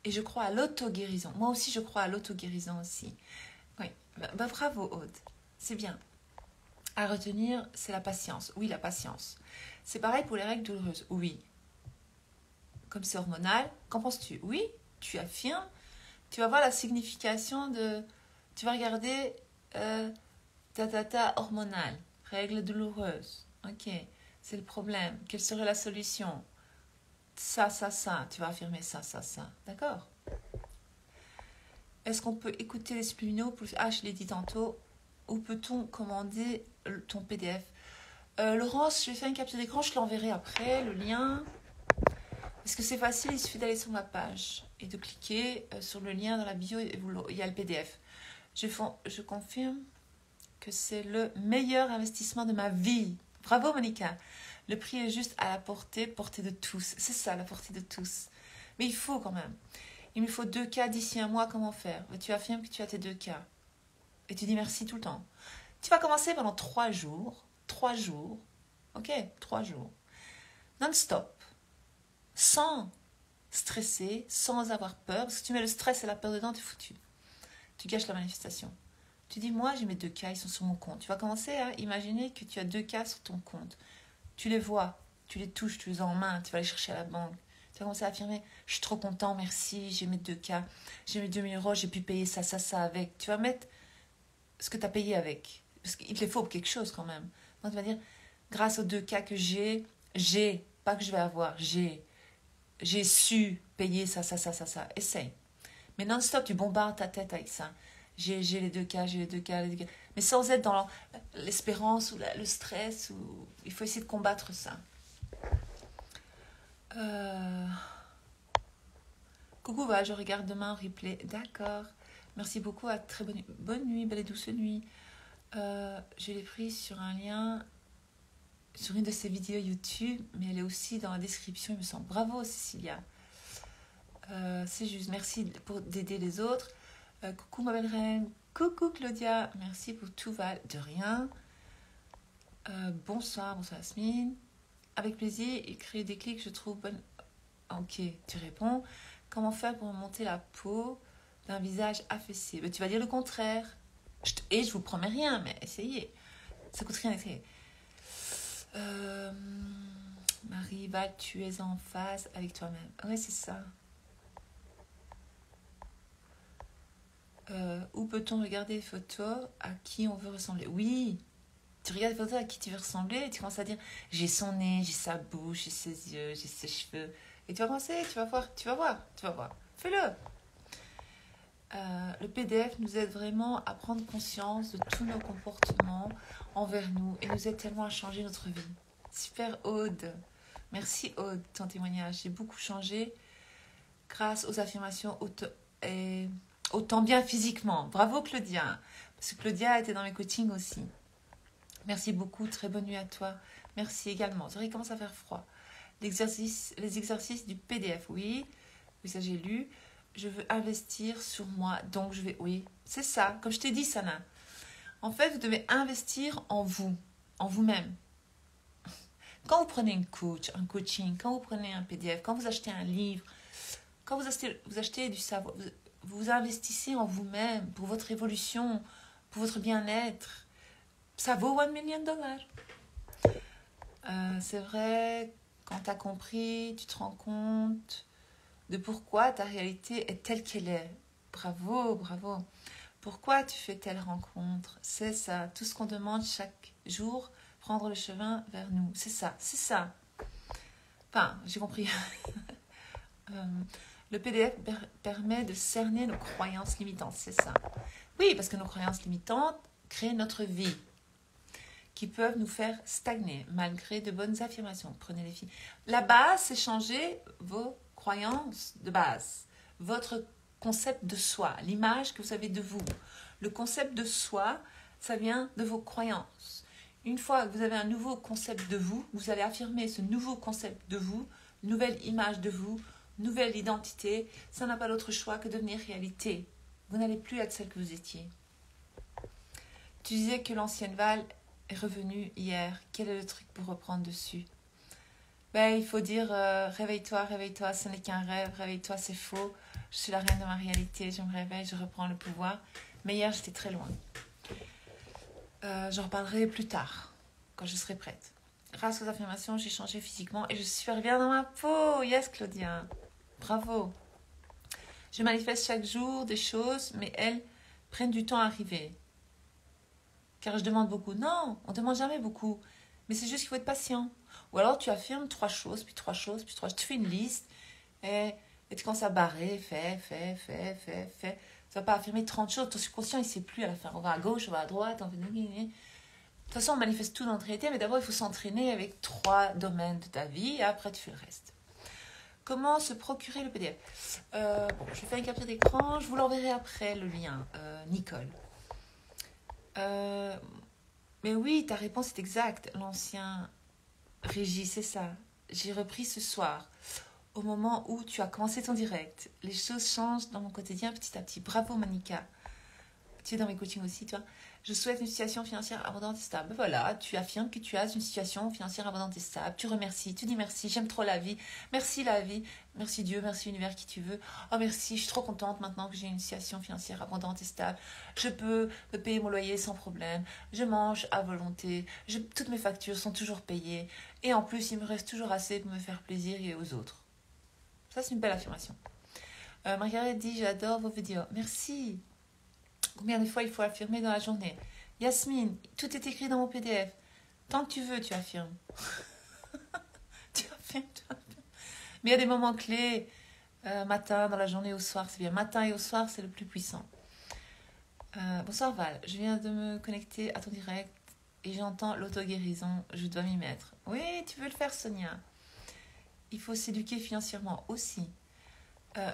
Et je crois à l'auto-guérison. Moi aussi, je crois à l'auto-guérison aussi. Oui, bravo Aude, c'est bien. À retenir, c'est la patience. Oui, la patience. C'est pareil pour les règles douloureuses. Oui. Comme c'est hormonal, qu'en penses-tu? Oui, tu affirmes. Tu vas voir la signification de... Tu vas regarder hormonal, règles douloureuses. Ok, c'est le problème. Quelle serait la solution? Ça. Tu vas affirmer ça. D'accord? Est-ce qu'on peut écouter les subliminaux pour... Ah, je l'ai dit tantôt. Où peut-on commander ton PDF? Laurence, je vais faire une capture d'écran, je te l'enverrai après, le lien. Parce que c'est facile, il suffit d'aller sur ma page et de cliquer sur le lien dans la bio, et il y a le PDF. Je confirme que c'est le meilleur investissement de ma vie. Bravo Monica. Le prix est juste à la portée de tous. C'est ça, la portée de tous. Mais il faut quand même. Il me faut 2 cas d'ici un mois, comment faire? Tu affirmes que tu as tes 2 cas. Et tu dis merci tout le temps. Tu vas commencer pendant 3 jours. 3 jours. Ok, 3 jours. Non-stop. Sans stresser, sans avoir peur. Parce que tu mets le stress et la peur dedans, tu es foutu. Tu gâches la manifestation. Tu dis, moi, j'ai mes 2 cas, ils sont sur mon compte. Tu vas commencer à imaginer que tu as 2 cas sur ton compte. Tu les vois, tu les touches, tu les as en main, tu vas les chercher à la banque. Tu vas commencer à affirmer, je suis trop content, merci, j'ai mes 2 cas, j'ai mes 2000 €, j'ai pu payer ça avec. Tu vas mettre ce que tu as payé avec. Parce qu'il te les faut pour quelque chose quand même. Donc tu vas dire, grâce aux 2 cas que j'ai, pas que je vais avoir, j'ai su payer ça. Essaye. Mais non-stop, tu bombardes ta tête avec ça. J'ai les 2 cas, j'ai les 2 cas. Mais sans être dans l'espérance ou le stress. Il faut essayer de combattre ça. Coucou, va, je regarde demain en replay. D'accord. Merci beaucoup. À très bonne nuit, belle et douce nuit. Je l'ai prise sur un lien, sur une de ses vidéos YouTube, mais elle est aussi dans la description, il me semble. Bravo, Cécilia. C'est juste. Merci d'aider les autres. Coucou, ma belle reine. Coucou, Claudia. Merci pour tout, Val. De rien. Bonsoir, Yasmine. Avec plaisir, il crée des clics, je trouve bonne. Ok, tu réponds. Comment faire pour monter la peau d'un visage affaissé? Tu vas dire le contraire. Et je vous promets rien, mais essayez. Ça coûte rien d'essayer. Marie, va, tu es en phase avec toi-même. Oui, c'est ça. Où peut-on regarder des photos à qui on veut ressembler? Oui, tu regardes des photos à qui tu veux ressembler et tu commences à dire j'ai son nez, j'ai sa bouche, j'ai ses yeux, j'ai ses cheveux. Et tu vas commencer, tu vas voir, tu vas voir, tu vas voir. Fais-le. Le PDF nous aide vraiment à prendre conscience de tous nos comportements envers nous et nous aide tellement à changer notre vie. Super Aude. Merci Aude, ton témoignage. J'ai beaucoup changé grâce aux affirmations et autant bien physiquement. Bravo Claudia. Parce que Claudia était dans mes coachings aussi. Merci beaucoup, très bonne nuit à toi. Merci également. C'est vrai qu'il commence à faire froid. Les exercices du PDF, oui, ça j'ai lu. Je veux investir sur moi, donc je vais, oui, c'est ça, comme je t'ai dit, Sana. En fait, vous devez investir en vous, en vous-même. Quand vous prenez une coach, un coaching, quand vous prenez un PDF, quand vous achetez un livre, quand vous achetez du savoir, vous investissez en vous-même pour votre évolution, pour votre bien-être. Ça vaut $1 million. C'est vrai, quand tu as compris, tu te rends compte de pourquoi ta réalité est telle qu'elle est. Bravo, bravo. Pourquoi tu fais telle rencontre? C'est ça, tout ce qu'on demande chaque jour, prendre le chemin vers nous. C'est ça, c'est ça. Enfin, j'ai compris. Le PDF permet de cerner nos croyances limitantes, c'est ça. Oui, parce que nos croyances limitantes créent notre vie, qui peuvent nous faire stagner malgré de bonnes affirmations. Prenez les filles. La base, c'est changer vos croyances de base, votre concept de soi, l'image que vous avez de vous. Le concept de soi, ça vient de vos croyances. Une fois que vous avez un nouveau concept de vous, vous allez affirmer ce nouveau concept de vous, nouvelle image de vous, nouvelle identité. Ça n'a pas d'autre choix que de devenir réalité. Vous n'allez plus être celle que vous étiez. Tu disais que l'ancienne Val est revenue hier. Quel est le truc pour reprendre dessus? Il faut dire réveille-toi, réveille-toi, ce n'est qu'un rêve, réveille-toi, c'est faux. Je suis la reine de ma réalité, je me réveille, je reprends le pouvoir. Mais hier, j'étais très loin. J'en reparlerai plus tard, quand je serai prête. Grâce aux affirmations, j'ai changé physiquement et je suis super bien dans ma peau. Yes, Claudia. Bravo. Je manifeste chaque jour des choses, mais elles prennent du temps à arriver. Car je demande beaucoup. Non, on ne demande jamais beaucoup. Mais c'est juste qu'il faut être patient. Ou alors tu affirmes 3 choses, puis 3 choses, puis 3 choses. Tu fais une liste et tu commences à barrer. Fais. Tu ne vas pas affirmer 30 choses. Ton subconscient, il ne sait plus à la fin. On va à gauche, on va à droite. De toute façon, on manifeste tout dans notre réalité. Mais d'abord, il faut s'entraîner avec 3 domaines de ta vie. Et après, tu fais le reste. Comment se procurer le PDF? Je vais faire une capture d'écran. Je vous l'enverrai après, le lien. Nicole. Mais oui, ta réponse est exacte. L'ancien Régis, c'est ça. J'ai repris ce soir, au moment où tu as commencé ton direct. Les choses changent dans mon quotidien petit à petit. Bravo, Manika. Tu es dans mes coachings aussi, toi. Je souhaite une situation financière abondante et stable. Voilà, tu affirmes que tu as une situation financière abondante et stable. Tu remercies, tu dis merci, j'aime trop la vie. Merci la vie, merci Dieu, merci l'univers qui tu veux. Oh merci, je suis trop contente maintenant que j'ai une situation financière abondante et stable. Je peux me payer mon loyer sans problème. Je mange à volonté. Toutes mes factures sont toujours payées. Et en plus, il me reste toujours assez pour me faire plaisir et aux autres. Ça, c'est une belle affirmation. Margaret dit, j'adore vos vidéos. Merci. Combien de fois il faut affirmer dans la journée? Yasmine, tout est écrit dans mon PDF. Tant que tu veux, tu affirmes. tu affirmes. Mais il y a des moments clés, matin, dans la journée, au soir, c'est bien. Matin et au soir, c'est le plus puissant. Bonsoir Val, je viens de me connecter à ton direct et j'entends l'auto-guérison. Je dois m'y mettre. Oui, tu veux le faire, Sonia. Il faut s'éduquer financièrement aussi.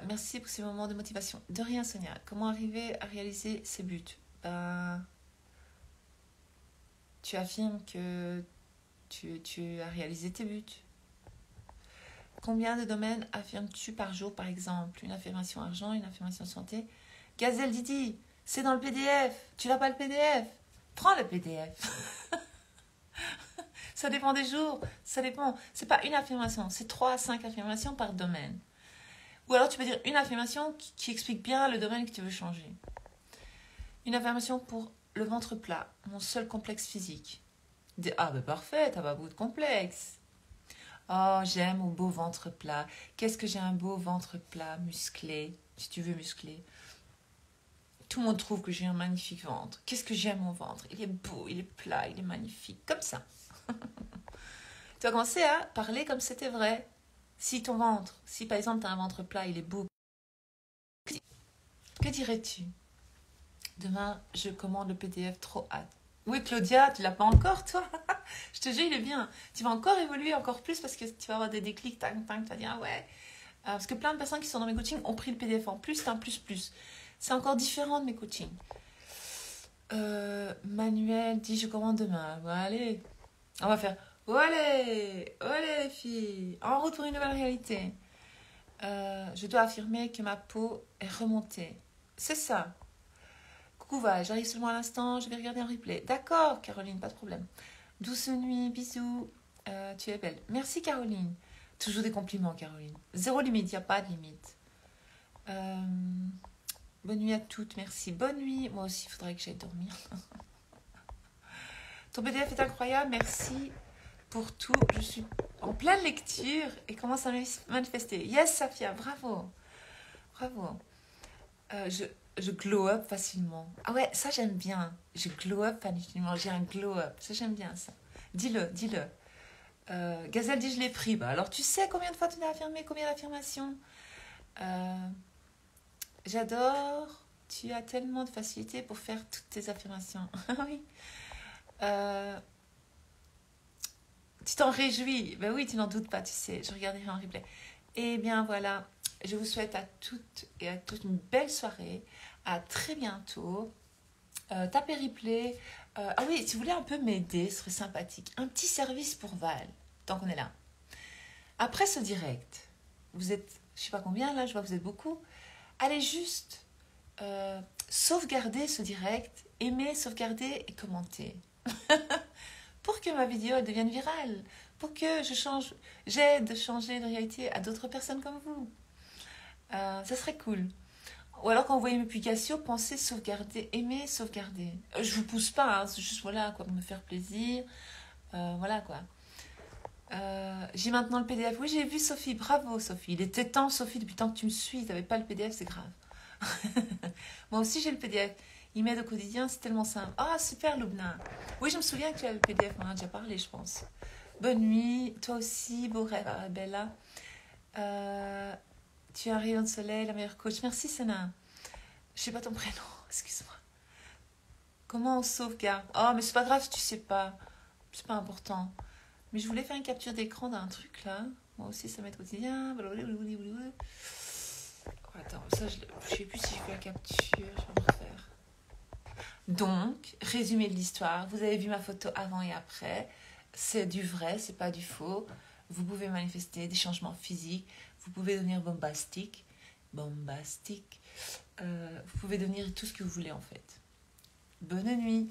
Merci pour ces moments de motivation. De rien, Sonia. Comment arriver à réaliser ses buts? Tu affirmes que tu as réalisé tes buts. Combien de domaines affirmes-tu par jour, par exemple? Une affirmation argent, une affirmation santé. Gazelle Didi, c'est dans le PDF. Tu n'as pas le PDF? Prends le PDF. Ça dépend des jours. Ça dépend. C'est pas une affirmation. C'est 3 à 5 affirmations par domaine. Ou alors tu peux dire une affirmation qui explique bien le domaine que tu veux changer. Une affirmation pour le ventre plat, mon seul complexe physique. Parfait, t'as pas beaucoup de complexes. Oh, j'aime un beau ventre plat. Qu'est-ce que j'ai un beau ventre plat, musclé, si tu veux musclé. Tout le monde trouve que j'ai un magnifique ventre. Qu'est-ce que j'aime mon ventre? Il est beau, il est plat, il est magnifique. Comme ça. Tu vas commencer à parler comme si c'était vrai. Si ton ventre, si par exemple tu as un ventre plat, il est beau, que dirais-tu? Demain, je commande le PDF, trop hâte. Oui, Claudia, tu l'as pas encore, toi? Je te jure, il est bien. Tu vas encore évoluer encore plus parce que tu vas avoir des déclics, tang, tang, tu vas dire, ah ouais. Parce que plein de personnes qui sont dans mes coachings ont pris le PDF en plus, c'est un plus plus. C'est encore différent de mes coachings. Manuel dit, je commande demain. Bon, allez, on va faire, allez, allez les filles, en route pour une nouvelle réalité. Je dois affirmer que ma peau est remontée. C'est ça. Coucou Val, j'arrive seulement à l'instant, je vais regarder en replay. D'accord, Caroline, pas de problème. Douce nuit, bisous. Tu es belle. Merci, Caroline. Toujours des compliments, Caroline. Zéro limite, il n'y a pas de limite. Bonne nuit à toutes, merci. Bonne nuit. Moi aussi, il faudrait que j'aille dormir. Ton PDF est incroyable, merci pour tout. Je suis en pleine lecture et commence à manifester. Yes, Safia, bravo. Bravo. Je glow up facilement. Ah ouais, ça j'aime bien. Je glow up facilement. J'ai un glow up. Ça j'aime bien ça. Dis-le, dis-le. Gazelle dit je l'ai pris. Bah, alors tu sais combien de fois tu l'as affirmé, combien d'affirmations. J'adore. Tu as tellement de facilité pour faire toutes tes affirmations. Oui. Tu t'en réjouis. Ben oui, tu n'en doutes pas, tu sais. Je regarderai en replay. Eh bien voilà. Je vous souhaite à toutes et à tous une belle soirée. À très bientôt. Tapez replay. Ah oui, si vous voulez un peu m'aider, ce serait sympathique. Un petit service pour Val, tant qu'on est là. Après ce direct, vous êtes, je ne sais pas combien là, je vois que vous êtes beaucoup. Allez juste sauvegarder ce direct, aimer, sauvegarder et commenter. Pour que ma vidéo elle devienne virale. Pour que j'aide à changer de réalité à d'autres personnes comme vous. Ça serait cool. Ou alors quand vous voyez mes publications, pensez sauvegarder, aimer, sauvegarder. Je vous pousse pas, hein, c'est juste voilà quoi, pour me faire plaisir. Voilà quoi. J'ai maintenant le PDF. Oui, j'ai vu Sophie, bravo Sophie. Il était temps Sophie, depuis tant que tu me suis, tu n'avais pas le PDF, c'est grave. Moi aussi j'ai le PDF. Il m'aide au quotidien, c'est tellement simple. Ah super Loubna. Oui, je me souviens que tu as le PDF, on en a déjà parlé je pense. Bonne nuit, toi aussi, beau rêve Arabella. Tu es un rayon de soleil, la meilleure coach. Merci Sénat. Je sais pas ton prénom, excuse-moi. Comment on sauvegarde? Oh, mais c'est pas grave si tu sais pas. C'est pas important. Mais je voulais faire une capture d'écran d'un truc là. Moi aussi, ça m'aide au quotidien. Oh, attends, ça, je sais plus si je fais la capture. Je vais me refaire. Donc, résumé de l'histoire. Vous avez vu ma photo avant et après. C'est du vrai, c'est pas du faux. Vous pouvez manifester des changements physiques. Vous pouvez devenir bombastique. Vous pouvez devenir tout ce que vous voulez en fait. Bonne nuit.